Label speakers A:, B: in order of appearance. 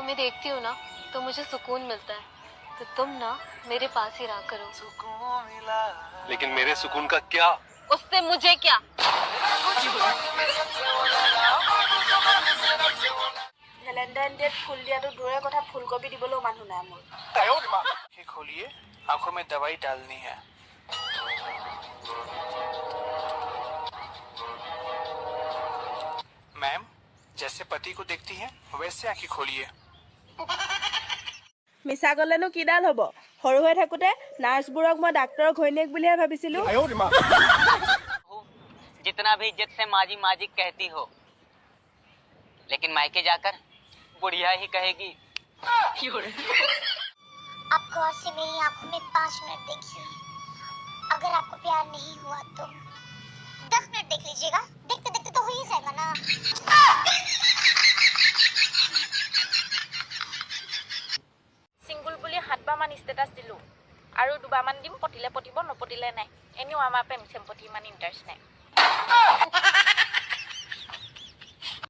A: तुम्हें देखती हूँ ना तो मुझे सुकून मिलता है, तो तुम ना मेरे पास ही रहा करो।
B: सुकून मिला, लेकिन मेरे सुकून का क्या?
A: उससे मुझे क्या?
C: ভ্যালেন্টাইন ডেট ফুল দিয়াটো দূৰে কথা, ফুলকবি দিবলৈও মানুহ নাই মোৰ।
D: खोलिए, आंखों में दवाई डालनी है। मैम, जैसे पति को देखती हैं वैसे आंखें खोलिए।
C: মিছা গলেনো কিডাল হ'ব? সৰু হৈ থাকোতে নাৰ্ছবোৰক মই ডাক্তৰৰ ঘৈণীয়েক বুলিহে ভাবিছিলো।
E: जितना भी इज्जत से माजी माजी कहती हो, लेकिन मायके जाकर बुढ़िया ही कहेगी।
F: आपको आज से मेरी आंखों में 5 मिनट देखिए। अगर आपको प्यार नहीं हुआ तो 10 मिनट देख लीजिएगा। देखते देखते तो हो ही जाएगा ना।
C: সিংগুল বুলি 7 মান ষ্টেটাছ দিলো আৰু 2 মান দিম, পটিলে পটিব নপটিলে নাই। এনেও আমাৰ প্ৰেম চেম্পতি ইমান ইণ্টাৰেষ্ট নাই।